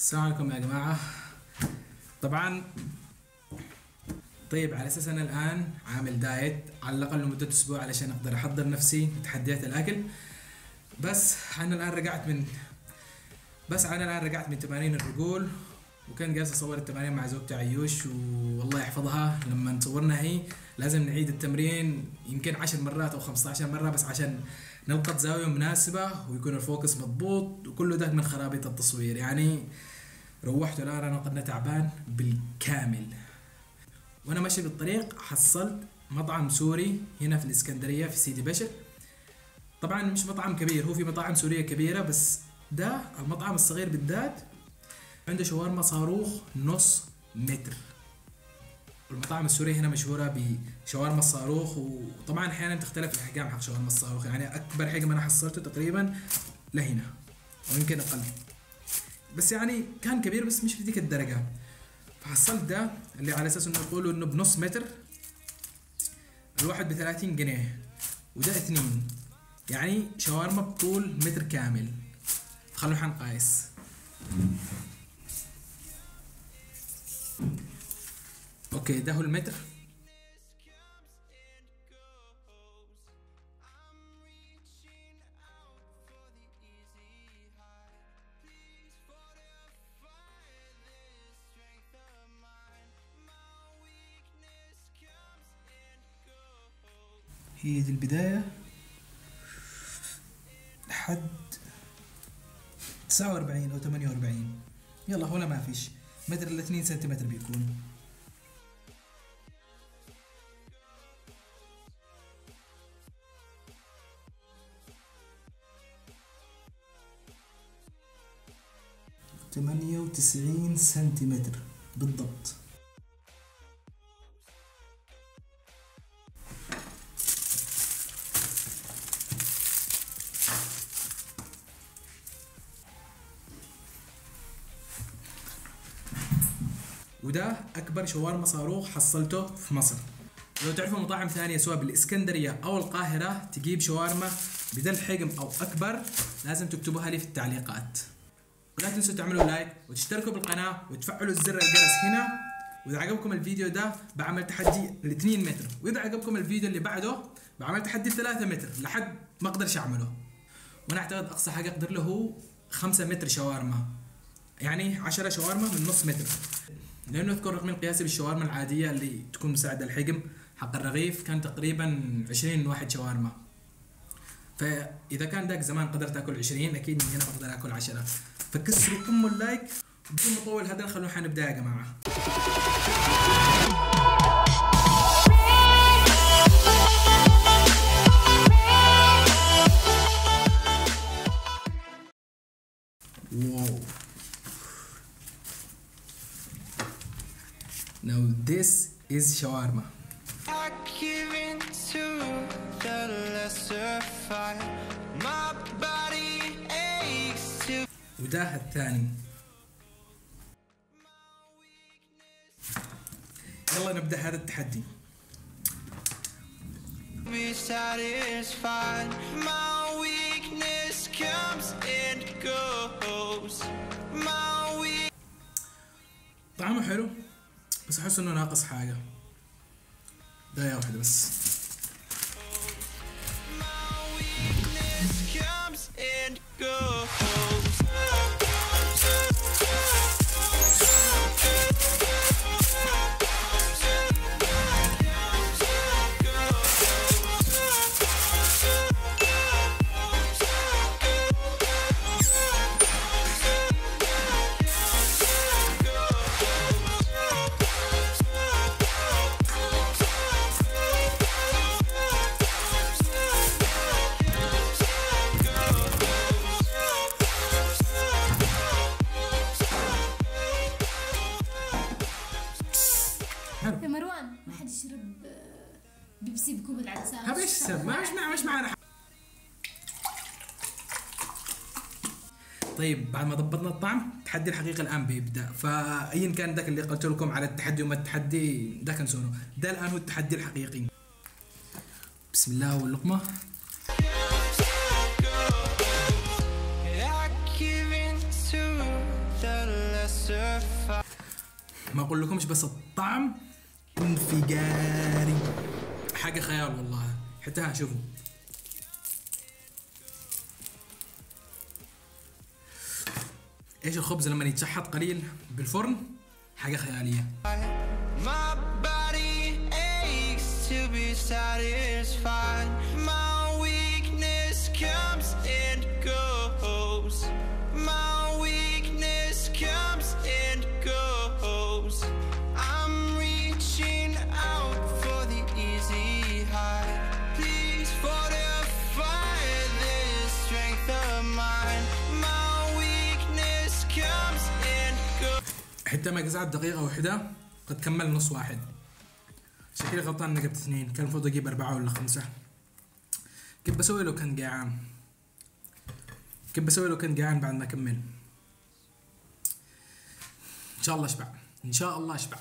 السلام عليكم يا جماعة. طبعا طيب على اساس انا الان عامل دايت على الاقل لمدة اسبوع علشان اقدر احضر نفسي لتحديات الاكل. بس انا الان رجعت من تمارين الرجول، وكان جالس اصور التمارين مع زوجتي عيوش والله يحفظها. لما صورنا هي لازم نعيد التمرين يمكن 10 مرات او 15 مرة بس عشان نلقط زاوية مناسبة ويكون الفوكس مضبوط، وكله ده من خرابيط التصوير. يعني روحت الان انا قدنا تعبان بالكامل. وانا ماشي بالطريق حصلت مطعم سوري هنا في الاسكندرية في سيدي بشر. طبعا مش مطعم كبير، هو في مطاعم سورية كبيرة بس ده المطعم الصغير بالذات عنده شاورما صاروخ نص متر. المطاعم السورية هنا مشهورة بشاورما الصاروخ، وطبعا احيانا تختلف الاحجام حق شاورما الصاروخ. يعني اكبر حجم انا حصلته تقريبا لهنا او يمكن اقل، بس يعني كان كبير بس مش في ذيك الدرجة. فحصلت ده اللي على اساس انه يقولوا انه بنص متر، الواحد ب30 جنيه وده 2، يعني شاورما بطول متر كامل. خلونا حنقايس. اوكي ده هو المتر. هي دي البداية لحد 49 أو 48. يلا هنا ما فيش متر إلا 2 سنتيمتر بيكون. ثمانية وتسعين سنتيمتر بالضبط. وده أكبر شاورما صاروخ حصلته في مصر. لو تعرفوا مطاعم ثانية سواء بالإسكندرية أو القاهرة تجيب شاورما بذا الحجم أو أكبر لازم تكتبوها لي في التعليقات. ولا تنسوا تعملوا لايك وتشتركوا بالقناة وتفعلوا زر الجرس هنا. وإذا عجبكم الفيديو ده بعمل تحدي ل2 متر، وإذا عجبكم الفيديو اللي بعده بعمل تحدي ل3 متر لحد ما أقدرش أعمله. وأنا أعتقد أقصى حاجة أقدر له هو 5 متر شاورما، يعني 10 شاورما من نص متر، لأنه أذكر رقم القياسي بالشاورما العادية اللي تكون مساعدة الحجم حق الرغيف كان تقريبا 20 واحد شاورما. فإذا كان ذاك زمان قدرت أكل 20 أكيد من هنا بقدر أكل 10. فكسروا اللايك بدون ما أطول هذا. خلونا حنبدأ يا جماعة. واو. Now this is shawarma. وده الثاني. يلا نبدأ هذا التحدي. طعمه حلو بس احس انه ناقص حاجة. داية واحدة بس. يا مروان ما حد يشرب بيبسي بكوب العدسة. هبشسب مش معنا. طيب بعد ما ضبطنا الطعم التحدي الحقيقي الان بيبدا. فايا كان ذاك اللي قلت لكم على التحدي وما التحدي ده كنسونه، ده الان هو التحدي الحقيقي. بسم الله واللقمه. ما اقول لكمش بس الطعم انفجاري، حاجه خيال والله. حتى ها شوفوا ايش الخبز لما يتشحط قليل بالفرن، حاجه خياليه. My body aches to be satisfied. My weakness comes and goes. My weakness comes and goes. I'm reaching out for the easy high. Please fortify this strength of mine. My weakness comes and goes. حتى ما قزعت دقيقة واحدة قد كمل نص واحد. شكلي غلطان اني جبت 2، كان المفروض اجيب 4 ولا 5. كيف بسوي لو كان جيعان؟ كيف بسوي لو كان جيعان بعد ما اكمل؟ ان شاء الله اشبع، ان شاء الله اشبع.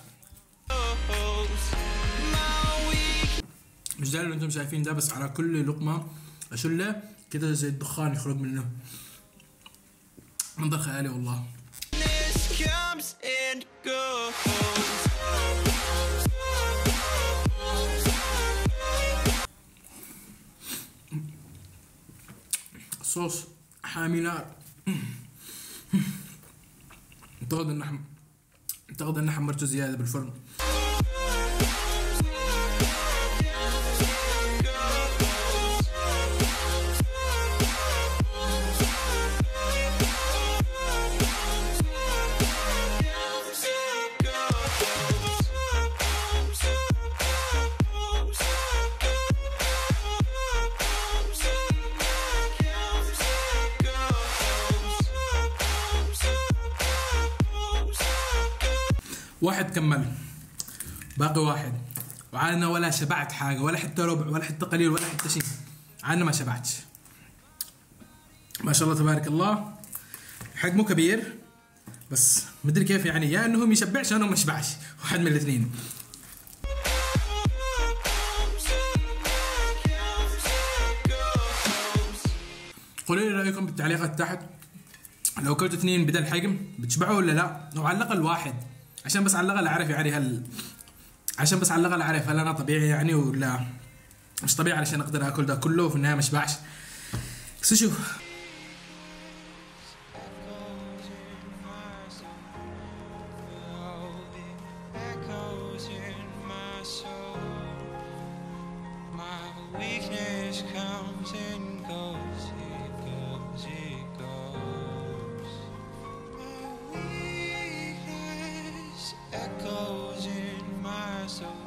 مش ده اللي انتم شايفين ده، بس على كل لقمة اشله كده زي الدخان يخرج منه، منظر خيالي والله. Comes and goes. الصوص حامي نار. اعتقد ان حمرته زيادة بالفرن. واحد كمل، باقي واحد، وعانا ولا شبعت حاجة، ولا حتى ربع، ولا حتى قليل، ولا حتى شيء. عانا ما شبعتش. ما شاء الله تبارك الله. حجمه كبير بس مدري كيف يعني، يا انه ما يشبعش انا ما اشبعش، واحد من الاثنين. قولوا لي رايكم بالتعليقات تحت، لو كلتوا 2 بدل حجم بتشبعوا ولا لا؟ او على الاقل واحد، عشان بس على الاقل اعرف يعني عشان بس على الاقل اعرف هل انا طبيعي يعني ولا مش طبيعي، علشان اقدر اكل ده كله وفي النهايه ما اشبعش. بس شوف Weakness comes and goes, it goes, it goes. My weakness echoes in my soul.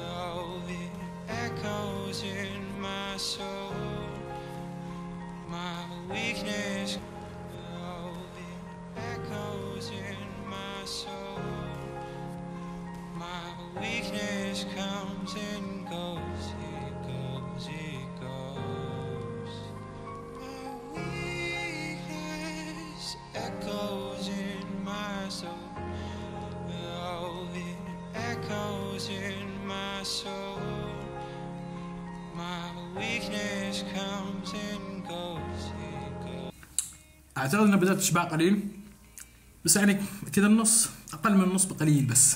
Oh, it echoes in my soul. My weakness, oh, it echoes in my soul. My weakness comes and goes, it goes, it goes. My weakness echoes in my soul. Oh, it echoes in my soul. My weakness comes and goes, it goes. اعتقد اني بدأت اشبع قليل، بس يعني كذا النص، اقل من النص بقليل بس.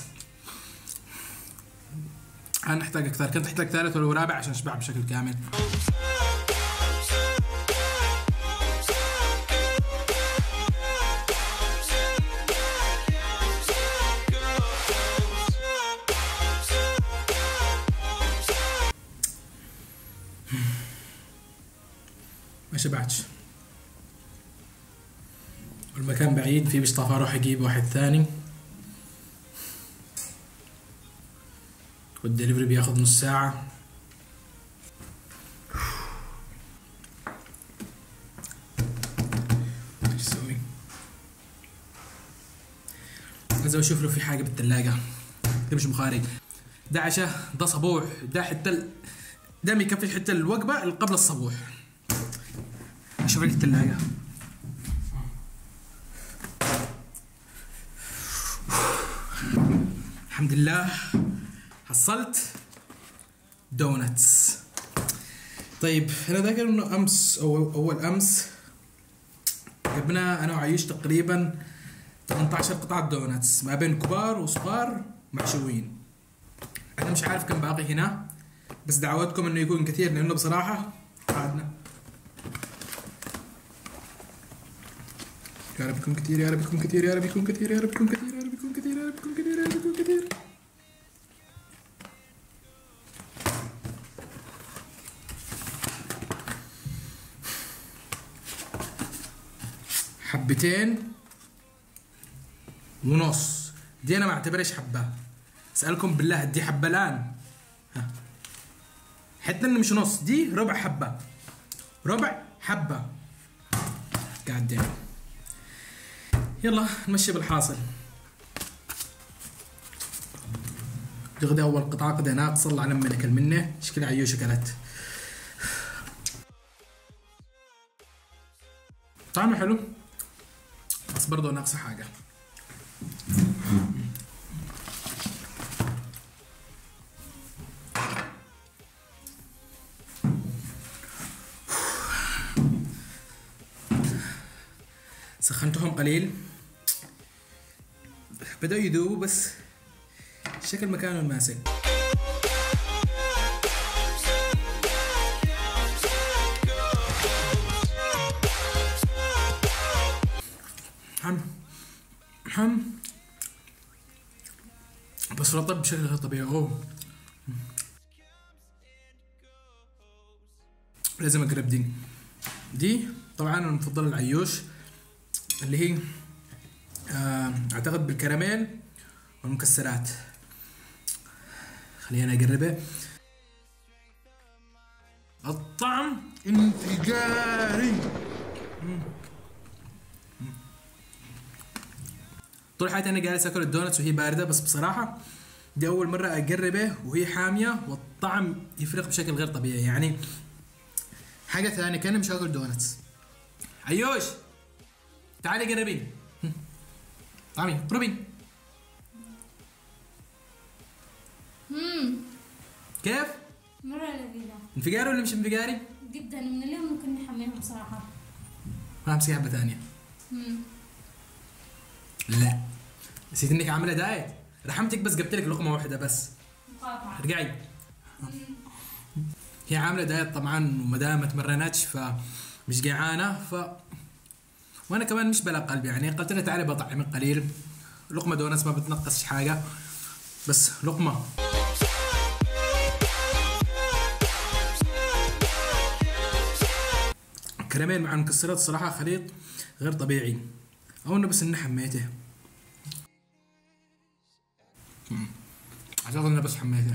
انا احتاج اكثر، كنت احتاج 3 ولا رابع عشان اشبع بشكل كامل. ما شبعتش، والمكان بعيد، في مصطفى اروح اجيب واحد ثاني، والدليفري بياخذ نص ساعة. ايش اسوي؟ لازم اشوف له في حاجة بالثلاجة. ده مش بخاري، ده عشاء، ده صبوح، ده حتى ده ما يكفيش حتى الوجبة اللي قبل الصبوح. اشوف لك الثلاجة. الحمد لله حصلت دونتس. طيب انا ذاكر انه امس او اول امس جبنا انا وعيوش تقريبا 18 قطعة دونتس ما بين كبار وصغار محشوين. انا مش عارف كم باقي هنا، بس دعوتكم انه يكون كثير لانه بصراحة قعدنا. يا رب يكون كثير، يا رب يكون كثير، يا رب يكون كثير، يا رب يكون كثير، يا رب يكون كثير، يا رب يكون كثير، يا رب يكون كثير. حبتين ونص دي انا ما اعتبرش حبه. اسالكم بالله دي حبه الان؟ ها حتى انه مش نص، دي ربع حبه، ربع حبه قاعدين. يلا نمشي بالحاصل. غدا اول قطعه قديناها تصل على من اكل منه شكل عيوش اكلت. طعمه حلو بس برضه ناقصه حاجه. سخنتهم قليل بدأوا يذوبوا بس شكل مكانه ماسك. حم بس رطب بشكل غير طبيعي. اوه لازم اقرب دي طبعا انا مفضل العيوش اللي هي اعتقد بالكراميل والمكسرات. خلينا اقربه. الطعم انفجاري. طول حياتي انا جالس اكل الدونتس وهي بارده، بس بصراحه دي اول مره اقربه وهي حاميه والطعم يفرق بشكل غير طبيعي. يعني حاجه ثانيه كاني مش هاكل دونتس. عيوش تعالي قربين. طعمي قربين. كيف؟ مرة لذيذة. انفجاري ولا مش انفجاري؟ جدا. من اليوم ممكن نحميها بصراحة. ما امسك حبة ثانية. لا نسيت انك عاملة دايت. رحمتك بس جبت لك لقمة واحدة بس. مقاطعة. ارجعي. هي عاملة دايت طبعا ومدام ما تمرنتش فمش جيعانة وانا كمان مش بلا قلب. يعني قلت لها تعالي بطعمك قليل. لقمة دونتس ما بتنقصش حاجة، بس لقمة. كراميل مع المكسرات الصراحة خليط غير طبيعي، او انه بس اني حميته. اعتقد انه بس حميته.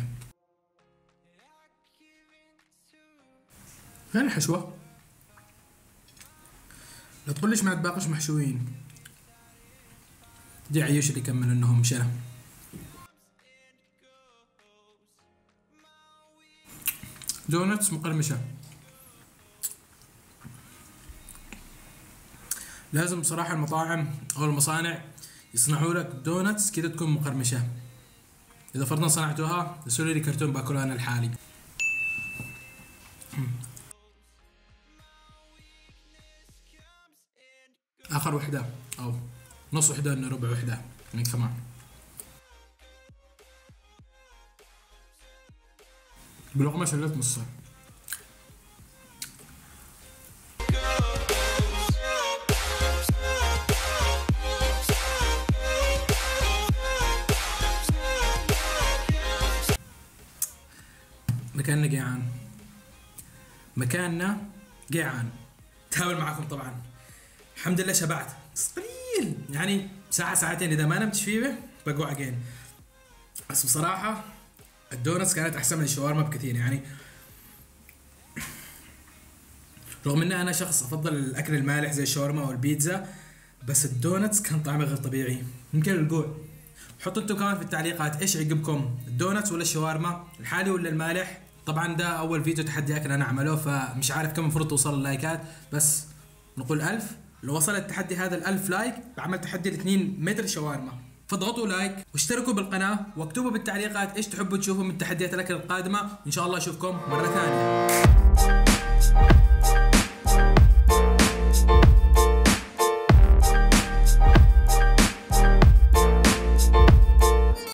فين الحشوة؟ لا تقوليش ما باقيش محشوين. دي عيوش اللي كمل انهم شرى. دونتس مقرمشة. لازم بصراحة المطاعم او المصانع يصنعوا لك دونتس كده تكون مقرمشة. اذا فرضنا صنعتوها ارسلوا لي كرتون باكله انا لحالي. اخر وحدة او نص وحدة انه ربع وحدة يعني كمان. بلقمة شلت نصها. مكاننا جيعان. مكاننا جيعان. تهاول معكم طبعا. الحمد لله شبعت بس قليل، يعني ساعة ساعتين إذا ما نمت فيه بقوع عقين. بس بصراحة الدونتس كانت أحسن من الشاورما بكثير. يعني رغم إن أنا شخص أفضل الأكل المالح زي الشاورما أو البيتزا، بس الدونتس كان طعمه غير طبيعي. يمكن الجوع. حطوا انتم كمان في التعليقات ايش يعجبكم، الدونتس ولا الشاورما، الحالي ولا المالح. طبعا ده اول فيديو تحدي اكل انا اعمله، فمش عارف كم المفروض توصل اللايكات، بس نقول 1000. لو وصل التحدي هذا ال1000 لايك بعمل تحدي ل2 متر شاورما. فاضغطوا لايك واشتركوا بالقناة واكتبوا بالتعليقات ايش تحبوا تشوفوا من تحديات الاكل القادمة، وان شاء الله اشوفكم مرة ثانية.